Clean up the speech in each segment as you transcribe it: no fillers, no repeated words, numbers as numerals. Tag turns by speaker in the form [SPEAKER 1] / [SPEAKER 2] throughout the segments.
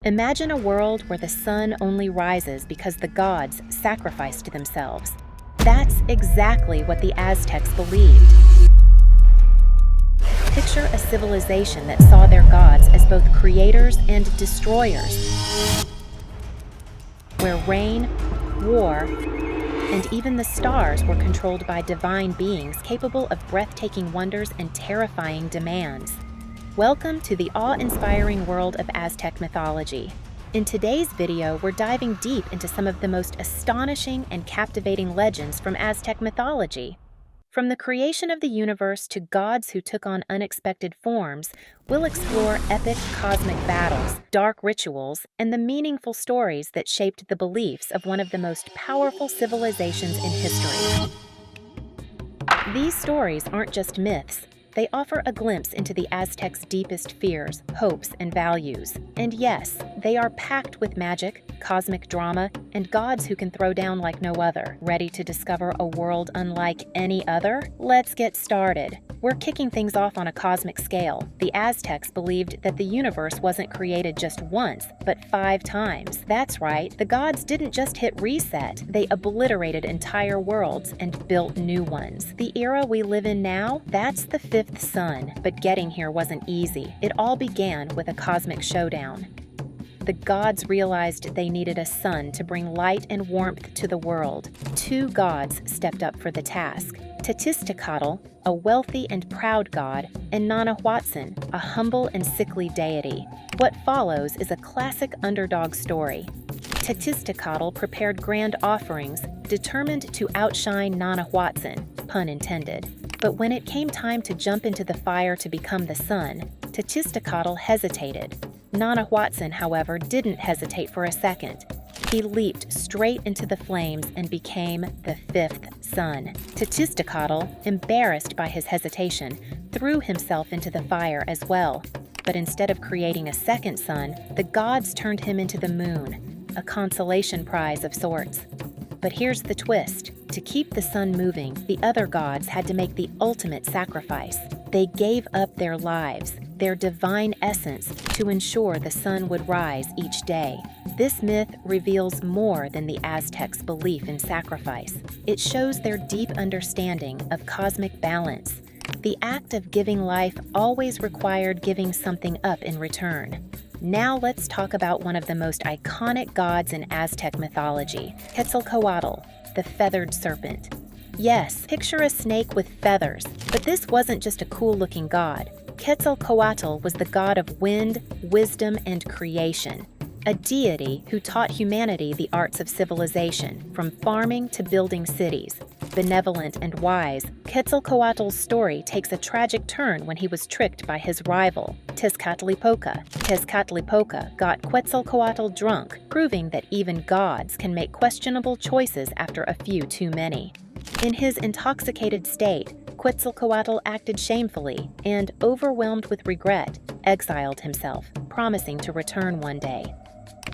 [SPEAKER 1] Imagine a world where the sun only rises because the gods sacrificed themselves. That's exactly what the Aztecs believed. Picture a civilization that saw their gods as both creators and destroyers, where rain, war, and even the stars were controlled by divine beings capable of breathtaking wonders and terrifying demands. Welcome to the awe-inspiring world of Aztec mythology. In today's video, we're diving deep into some of the most astonishing and captivating legends from Aztec mythology. From the creation of the universe to gods who took on unexpected forms, we'll explore epic cosmic battles, dark rituals, and the meaningful stories that shaped the beliefs of one of the most powerful civilizations in history. These stories aren't just myths. They offer a glimpse into the Aztecs' deepest fears, hopes, and values. And yes, they are packed with magic, cosmic drama, and gods who can throw down like no other. Ready to discover a world unlike any other? Let's get started. We're kicking things off on a cosmic scale. The Aztecs believed that the universe wasn't created just once, but 5 times. That's right, the gods didn't just hit reset, they obliterated entire worlds and built new ones. The era we live in now, that's the 5th sun, but getting here wasn't easy. It all began with a cosmic showdown. The gods realized they needed a sun to bring light and warmth to the world. 2 gods stepped up for the task: Tezcatli, a wealthy and proud god, and Nanahuatzin, a humble and sickly deity. What follows is a classic underdog story. Tezcatli prepared grand offerings, determined to outshine Nanahuatzin, pun intended. But when it came time to jump into the fire to become the sun, Tezcatli hesitated. Nanahuatzin, however, didn't hesitate for a second. He leaped straight into the flames and became the 5th sun. Tezcatli, embarrassed by his hesitation, threw himself into the fire as well. But instead of creating a second sun, the gods turned him into the moon, a consolation prize of sorts. But here's the twist. To keep the sun moving, the other gods had to make the ultimate sacrifice. They gave up their lives, their divine essence, to ensure the sun would rise each day. This myth reveals more than the Aztecs' belief in sacrifice. It shows their deep understanding of cosmic balance. The act of giving life always required giving something up in return. Now let's talk about one of the most iconic gods in Aztec mythology, Quetzalcoatl, the feathered serpent. Yes, picture a snake with feathers, but this wasn't just a cool-looking god. Quetzalcoatl was the god of wind, wisdom, and creation, a deity who taught humanity the arts of civilization, from farming to building cities. Benevolent and wise, Quetzalcoatl's story takes a tragic turn when he was tricked by his rival, Tezcatlipoca. Tezcatlipoca got Quetzalcoatl drunk, proving that even gods can make questionable choices after a few too many. In his intoxicated state, Quetzalcoatl acted shamefully and, overwhelmed with regret, exiled himself, promising to return one day.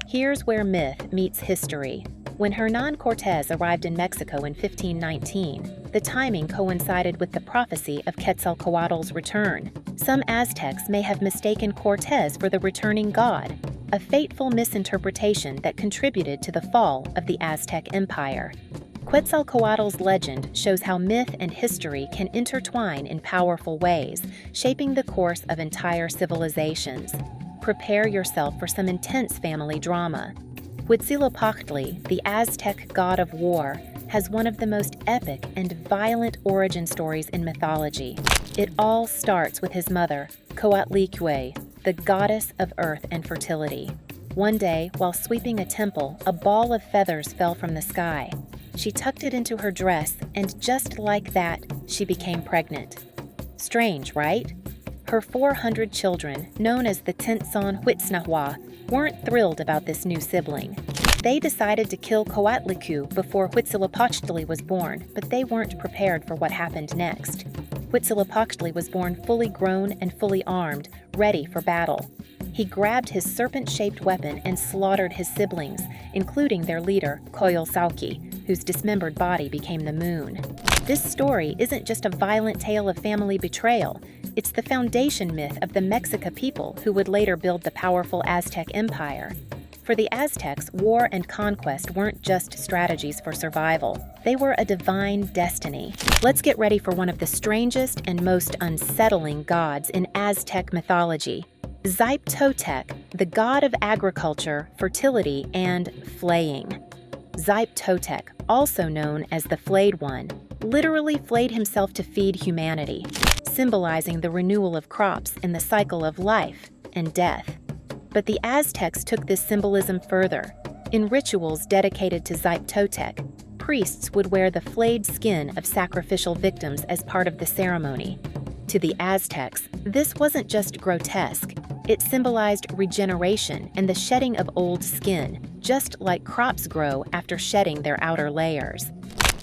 [SPEAKER 1] Here's where myth meets history. When Hernán Cortés arrived in Mexico in 1519, the timing coincided with the prophecy of Quetzalcoatl's return. Some Aztecs may have mistaken Cortés for the returning god, a fateful misinterpretation that contributed to the fall of the Aztec Empire. Quetzalcoatl's legend shows how myth and history can intertwine in powerful ways, shaping the course of entire civilizations. Prepare yourself for some intense family drama. Huitzilopochtli, the Aztec god of war, has one of the most epic and violent origin stories in mythology. It all starts with his mother, Coatlicue, the goddess of earth and fertility. One day, while sweeping a temple, a ball of feathers fell from the sky. She tucked it into her dress, and just like that, she became pregnant. Strange, right? Her 400 children, known as the Tzotzonhuitznahuac, weren't thrilled about this new sibling. They decided to kill Coatlicue before Huitzilopochtli was born, but they weren't prepared for what happened next. Huitzilopochtli was born fully grown and fully armed, ready for battle. He grabbed his serpent-shaped weapon and slaughtered his siblings, including their leader, Coyolxauhqui, whose dismembered body became the moon. This story isn't just a violent tale of family betrayal. It's the foundation myth of the Mexica people who would later build the powerful Aztec Empire. For the Aztecs, war and conquest weren't just strategies for survival. They were a divine destiny. Let's get ready for one of the strangest and most unsettling gods in Aztec mythology. Xipe-Totec, the god of agriculture, fertility, and flaying. Xipe-Totec, also known as the Flayed One, literally flayed himself to feed humanity, symbolizing the renewal of crops and the cycle of life and death. But the Aztecs took this symbolism further. In rituals dedicated to Xipe-Totec, priests would wear the flayed skin of sacrificial victims as part of the ceremony. To the Aztecs, this wasn't just grotesque. It symbolized regeneration and the shedding of old skin, just like crops grow after shedding their outer layers.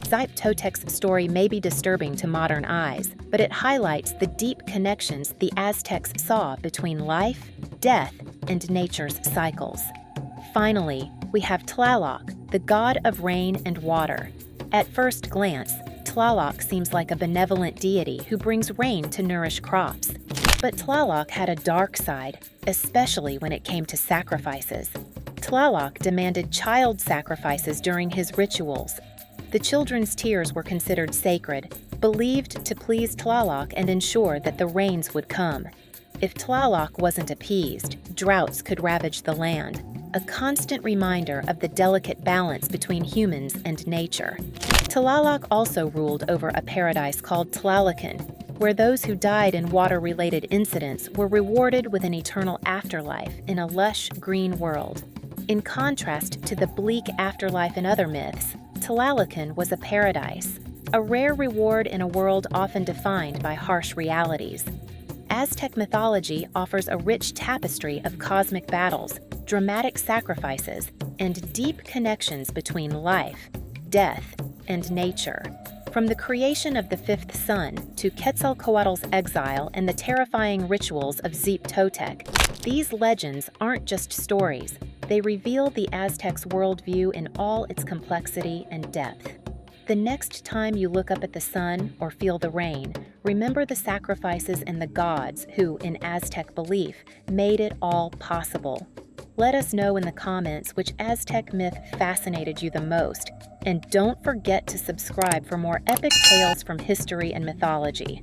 [SPEAKER 1] Xipe-Totec's story may be disturbing to modern eyes, but it highlights the deep connections the Aztecs saw between life, death, and nature's cycles. Finally, we have Tlaloc, the god of rain and water. At first glance, Tlaloc seems like a benevolent deity who brings rain to nourish crops. But Tlaloc had a dark side, especially when it came to sacrifices. Tlaloc demanded child sacrifices during his rituals. The children's tears were considered sacred, believed to please Tlaloc and ensure that the rains would come. If Tlaloc wasn't appeased, droughts could ravage the land, a constant reminder of the delicate balance between humans and nature. Tlaloc also ruled over a paradise called Tlalocan, where those who died in water-related incidents were rewarded with an eternal afterlife in a lush green world. In contrast to the bleak afterlife in other myths, Tlalocan was a paradise, a rare reward in a world often defined by harsh realities. Aztec mythology offers a rich tapestry of cosmic battles, dramatic sacrifices, and deep connections between life, death, and nature. From the creation of the fifth sun to Quetzalcoatl's exile and the terrifying rituals of Xipe-Totec, these legends aren't just stories. They reveal the Aztecs' worldview in all its complexity and depth. The next time you look up at the sun or feel the rain, remember the sacrifices and the gods who, in Aztec belief, made it all possible. Let us know in the comments which Aztec myth fascinated you the most, and don't forget to subscribe for more epic tales from history and mythology.